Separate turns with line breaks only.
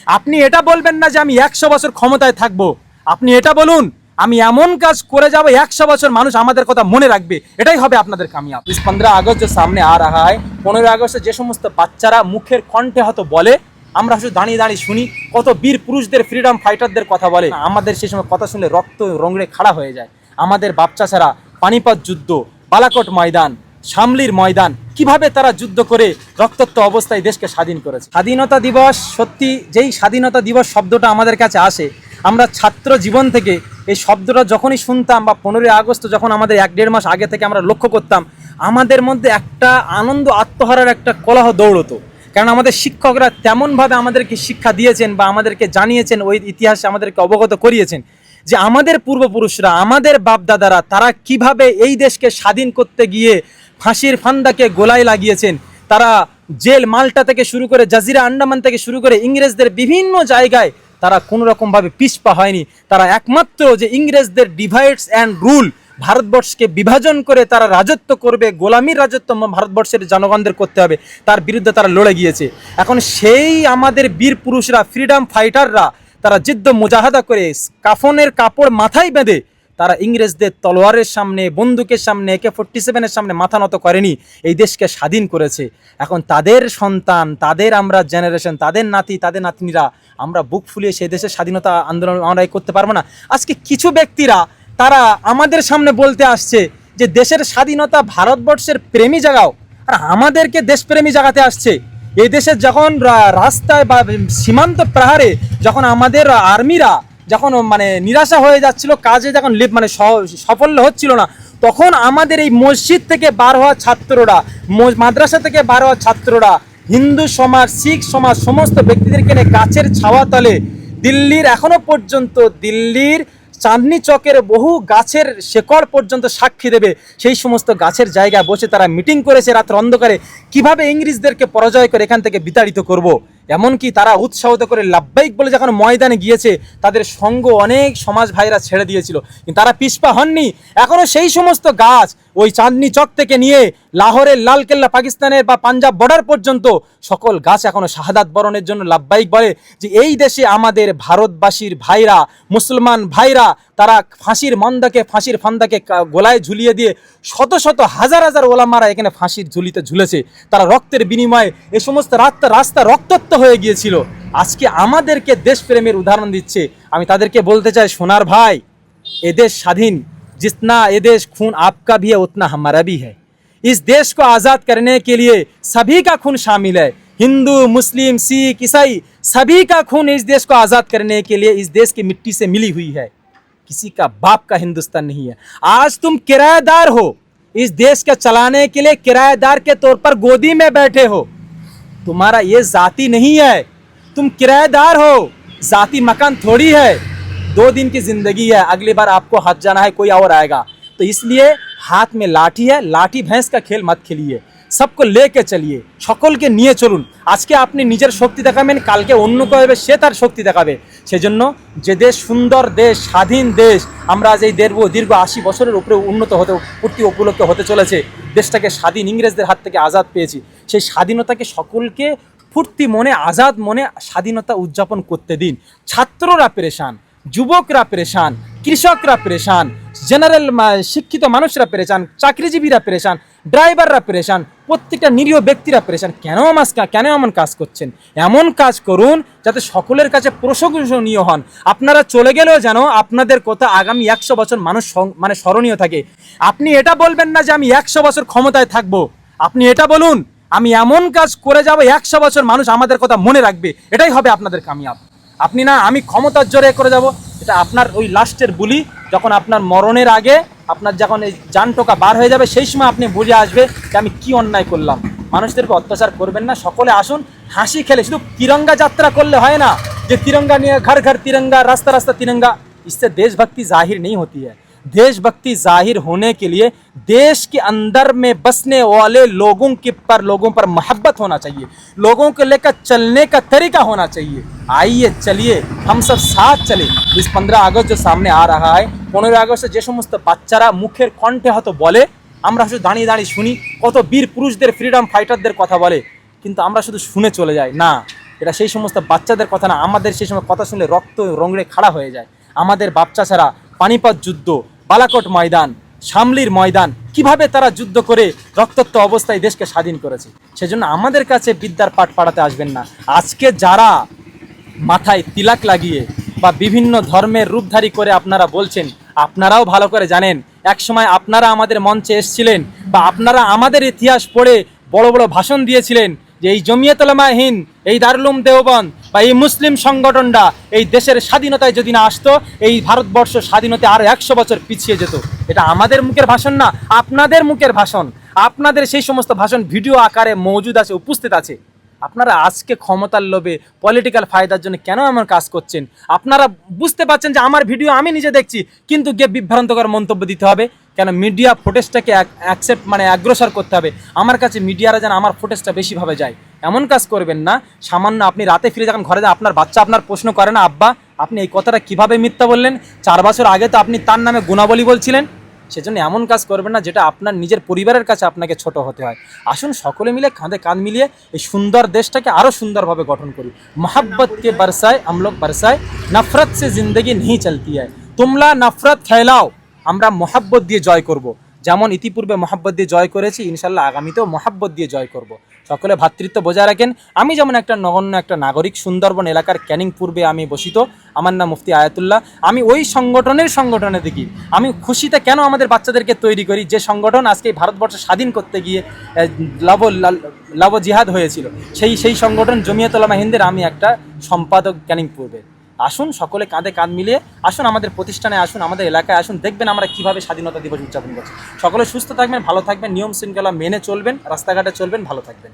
আপনি এটা বলবেন না যে আমি 100 বছর ক্ষমতায় থাকবো, আপনি এটা বলুন আমি এমন কাজ করে যাব 100 বছর মানুষ আমাদের কথা মনে রাখবে, এটাই হবে আপনাদের কামিয়াব। इस 15 আগস্ট जो सामने आ रहा है, 15 আগস্টে যে সমস্ত বাচ্চারা মুখের কণ্ঠে হয়তো বলে, আমরা শুধু দাঁড়িয়ে দাঁড়িয়ে শুনি কত বীর পুরুষদের, ফ্রিডম ফাইটারদের কথা বলে, আমাদের সেই সময় কথা শুনলে রক্ত রঙড়ে খাড়া হয়ে যায়। আমাদের বাপচাচারা পানিপথ যুদ্ধ, বালাকোট ময়দান, শামলির ময়দান, কিভাবে তারা যুদ্ধ করে রক্তাক্ত অবস্থায় দেশকে স্বাধীন করেছে। স্বাধীনতা দিবস, সত্যি যেই স্বাধীনতা দিবস শব্দটা আমাদের কাছে আসে, আমরা ছাত্র জীবন থেকে এই শব্দটা যখনই শুনতাম বা 15 আগস্ট যখন আমাদের 1-1.5 মাস আগে থেকে আমরা লক্ষ্য করতাম, আমাদের মধ্যে একটা আনন্দ, আত্মহারার একটা কোলাহল দৌড়তো। কারণ আমাদের শিক্ষকরা তেমনভাবে আমাদেরকে শিক্ষা দিয়েছেন বা আমাদেরকে জানিয়েছেন, ওই ইতিহাসে আমাদেরকে অবগত করিয়েছেন যে আমাদের পূর্বপুরুষরা, আমাদের বাপদাদারা, তারা কিভাবে এই দেশকে স্বাধীন করতে গিয়ে ফাঁসির ফান্দাকে গোলায় লাগিয়েছেন। তারা জেল, মাল্টা থেকে শুরু করে জাজিরা আন্ডামান থেকে শুরু করে ইংরেজদের বিভিন্ন জায়গায় তারা কোনো রকমভাবে পিছপা হয়নি। তারা একমাত্র যে ইংরেজদের ডিভাইডস অ্যান্ড রুল, ভারতবর্ষকে বিভাজন করে তারা রাজত্ব করবে, গোলামির রাজত্ব ভারতবর্ষের জনগণদের করতে হবে, তার বিরুদ্ধে তারা লড়ে গিয়েছে। এখন সেই আমাদের বীর পুরুষরা, ফ্রিডম ফাইটাররা, তারা জিদ্দ মুজাহাদা করে কাফনের কাপড় মাথায় বেঁধে তারা ইংরেজদের তলোয়ারের সামনে, বন্দুকের সামনে, AK-47 সামনে মাথা নত করেনি, এই দেশকে স্বাধীন করেছে। এখন তাদের সন্তান, তাদের আমরা জেনারেশন, তাদের নাতি, তাদের নাতনিরা, আমরা বুক ফুলিয়ে সেই দেশের স্বাধীনতা আন্দোলন আমরা করতে পারবো না? আজকে কিছু ব্যক্তিরা তারা আমাদের সামনে বলতে আসছে যে দেশের স্বাধীনতা ভারতবর্ষের প্রেমী জাগাও, আর আমাদেরকে দেশপ্রেমী জাগাতে আসছে। এই দেশের যখন রাস্তায় বা সীমান্ত প্রহারে যখন আমাদের আর্মিরা যখন মানে নিরাশা হয়ে যাচ্ছিল, কাজে যখন মানে সফল হচ্ছিল না, তখন আমাদের এই মসজিদ থেকে বার হওয়া ছাত্ররা, মাদ্রাসা থেকে বার হওয়া ছাত্ররা, হিন্দু সমাজ, শিখ সমাজ, সমস্ত ব্যক্তিদেরকে নিয়ে গাছের ছাওয়া তলে দিল্লির, এখনো পর্যন্ত দিল্লির চাঁদনি চকের বহু গাছের শেকড় পর্যন্ত সাক্ষী দেবে, সেই সমস্ত গাছের জায়গায় বসে তারা মিটিং করেছে রাত্র অন্ধকারে, কিভাবে ইংরেজদেরকে পরাজয় করে এখান থেকে বিতাড়িত করব। এমনকি তারা উৎসাহিত করে লাব্বাইক বলে যখন ময়দানে গিয়েছে, তাদের সঙ্গ অনেক সমাজ ভাইরা ছেড়ে দিয়েছিল, কিন্তু তারা পিছপা হননি। এখনও সেই সমস্ত গাছ ওই চাঁদনি চক থেকে নিয়ে লাহোরের লালকেল্লা, পাকিস্তানের বা পাঞ্জাব বর্ডার পর্যন্ত সকল গাছ এখনও শাহাদাত বরণের জন্য লাব্বাইক বলে যে এই দেশে আমাদের ভারতবাসীর ভাইরা, মুসলমান ভাইরা, তারা ফাঁসির মন্দাকে, ফাঁসির ফান্দাকে গলায় ঝুলিয়ে দিয়ে শত শত হাজার হাজার ওলামারা এখানে ফাঁসির ঝুলিতে ঝুলেছে। তারা রক্তের বিনিময়ে এ সমস্ত রাস্তা রক্তাক্ত হয়ে গিয়েছিল। আজকে আমাদেরকে দেশপ্রেমের উদাহরণ দিচ্ছে। আমি তাদেরকে বলতে চাই, সোনার ভাই, এদেশ স্বাধীন, जितना ये देश खून आपका भी है उतना हमारा भी है। इस देश को आज़ाद करने के लिए सभी का खून शामिल है, हिंदू, मुस्लिम, सिख, ईसाई, सभी का खून इस देश को आज़ाद करने के लिए इस देश की मिट्टी से मिली हुई है। किसी का बाप का हिंदुस्तान नहीं है। आज तुम किराएदार हो, इस देश का चलाने के लिए किराएदार के तौर पर गोदी में बैठे हो। तुम्हारा ये जाति नहीं है, तुम किराएदार हो, जाति मकान थोड़ी है। 2 दिन की जिंदगी है, अगली बार आपको हट जाना है, कोई और आएगा। तो इसलिए हाथ में लाठी है, लाठी भैंस का खेल मत खेलिए, सबको लेके चलिए, সকলকে নিয়ে চলুন। আজকে আপনি নিজের শক্তি দেখাবেন, কালকে অন্য কেউ হবে, সে তার শক্তি দেখাবে। সেজন্য যে দেশ সুন্দর দেশ, স্বাধীন দেশ, আমরা আজ এই দীর্ঘ 80 বছরের উপরে পূর্তি উপলক্ষে হতে চলেছে, দেশটাকে স্বাধীন, ইংরেজদের হাত থেকে আজাদ পেয়েছি, সেই স্বাধীনতাকে সকলকে ফুর্তি মনে, আজাদ মনে স্বাধীনতা উদযাপন করতে দিন। ছাত্ররা পেরেশান, যুবকরা পেরেশান, কৃষকরা পেরেশান, জেনারেল শিক্ষিত মানুষরা পেরেশান, চাকরিজীবীরা পেরেশান, ড্রাইভাররা পেরেশান, প্রত্যেকটা নিরীহ ব্যক্তিরা পেরেশান। কেন এমন কাজ করছেন? এমন কাজ করুন যাতে সকলের কাছে প্রশংসনীয় হন। আপনারা চলে গেলেও যেন আপনাদের কথা আগামী 100 বছর মানুষ মানে স্মরণীয় থাকে। আপনি এটা বলবেন না যে আমি 100 বছর ক্ষমতায় থাকবো, আপনি এটা বলুন আমি এমন কাজ করে যাব 100 বছর মানুষ আমাদের কথা মনে রাখবে, এটাই হবে আপনাদের কামিয়াব। আপনি না আমি ক্ষমতার জোরে করে যাব, এটা আপনার ওই লাস্টের বুলি, যখন আপনার মরণের আগে আপনার যখন এই জানটোকা বার হয়ে যাবে, সেই সময় আপনি বুঝে আসবে যে আমি কি অন্যায় করলাম। মানুষদেরকে অত্যাচার করবেন না, সকলে আসুন হাসি খেলে। শুধু তিরঙ্গা যাত্রা করলে হয় না, যে তিরঙ্গা নিয়ে ঘর ঘর तिरंगा, रास्ता रास्ता तिरंगा, इससे देशभक्ति जाहिर नहीं होती है। देशभक्ति जाहिर होने के लिए देश के अंदर में बसने वाले लोगों पर मोहब्बत होना चाहिए, लोगों को लेकर चलने का तरीका होना चाहिए। आइए चलिए हम सब साथ चले। इस 15 আগস্ট जो सामने आ रहा है, 15 আগস্টে যে সমস্ত বাচ্চারা মুখের কণ্ঠে হয়তো বলে, আমরা শুধু দাঁড়িয়ে দাঁড়িয়ে শুনি কত বীর পুরুষদের, ফ্রিডম ফাইটারদের কথা বলে, কিন্তু আমরা শুধু শুনে চলে যাই না। এটা সেই সমস্ত বাচ্চাদের কথা না, আমাদের সেই সময় কথা শুনলে রক্ত রঙড়ে খাড়া হয়ে যায়। আমাদের বাচ্চা ছাড়া পানিপত যুদ্ধ, বালাকোট ময়দান, শামলির ময়দান, কিভাবে তারা যুদ্ধ করে রক্তাক্ত অবস্থায় দেশকে স্বাধীন করেছে। সেজন্য আমাদের কাছে বিদ্যার পাঠ পড়াতে আসবেন না। আজকে যারা মাথায় তিলক লাগিয়ে বা বিভিন্ন ধর্মের রূপধারী করে আপনারা বলছেন, আপনারাও ভালো করে জানেন একসময় আপনারা আমাদের মঞ্চে এসেছিলেন বা আপনারা আমাদের ইতিহাস পড়ে বড় বড় ভাষণ দিয়েছিলেন যে এই জমিয়ত উলামা হিন্দ, এই দারুল উলুম দেওবন্দ বা এই মুসলিম সংগঠনটা এই দেশের স্বাধীনতায় যদি না আসতো, এই ভারতবর্ষ স্বাধীনতা আরও 100 বছর পিছিয়ে যেত। এটা আমাদের মুখের ভাষণ না, আপনাদের মুখের ভাষণ। আপনাদের সেই সমস্ত ভাষণ ভিডিও আকারে মজুদ আছে, উপস্থিত আছে। আপনারা আজকে ক্ষমতার লোভে পলিটিক্যাল ফায়দার জন্য কেন এমন কাজ করছেন? আপনারা বুঝতে পারছেন যে আমার ভিডিও আমি নিজে দেখছি, কিন্তু গিয়ে বিভ্রান্তকর মন্তব্য দিতে হবে কেন? মিডিয়া ফুটেজটাকে অ্যাকসেপ্ট মানে অগ্রসর করতে হবে। আমার কাছে মিডিয়ারা যেন আমার ফুটেজটা বেশিভাবে যায়, এমন কাজ করবেন না। সামান্য আপনি রাতে ফিরে যখন ঘরে যান, আপনার বাচ্চা আপনার প্রশ্ন করে না, আব্বা আপনি এই কথাটা কিভাবে মিথ্যা বললেন? 4 বছর আগে তো আপনি তার নামে গুণাবলী বলছিলেন। সেজন্য এমন কাজ করবেন না যেটা আপনার নিজের পরিবারের কাছে আপনাকে ছোট হতে হয়। আসুন সকলে মিলে কাঁধে কাঁধ মিলিয়ে এই সুন্দর দেশটাকে আরও সুন্দরভাবে গঠন করি। মোহাব্বত কে বরসায় हम लोग बरसाए, नफरत से जिंदगी नहीं चलती है। তোমরা নফরত ফেলাও, আমরা মোহাব্বত দিয়ে জয় করব। যেমন ইতিপূর্বে মোহাব্বত দিয়ে জয় করেছি, ইনশাল্লাহ আগামীতেও মোহাব্বত দিয়ে জয় করব। সকলে ভ্রাতৃত্ব বজায় রাখেন। আমি যেমন একটা নগণ্য একটা নাগরিক, সুন্দরবন এলাকার ক্যানিং পূর্বে আমি বসিত, আমার নাম মুফতি আয়াতুল্লাহ। আমি ওই সংগঠনে দেখি আমি খুশিতে কেন আমাদের বাচ্চাদেরকে তৈরি করি, যে সংগঠন আজকে এই ভারতবর্ষ স্বাধীন করতে গিয়ে লব জিহাদ হয়েছিল, সেই সংগঠন জমিয়ত উলামা হিন্দের আমি একটা সম্পাদক ক্যানিং পূর্বে। আসুন সকলে কাঁধে কাঁধ মিলিয়ে আসুন, আমাদের প্রতিষ্ঠানে আসুন, আমাদের এলাকায় আসুন, দেখবেন আমরা কিভাবে স্বাধীনতা দিবস উদযাপন করছি। সকলে সুস্থ থাকবেন, ভালো থাকবেন, নিয়ম শৃঙ্খলা মেনে চলবেন, রাস্তাঘাটে চলবেন, ভালো থাকবেন।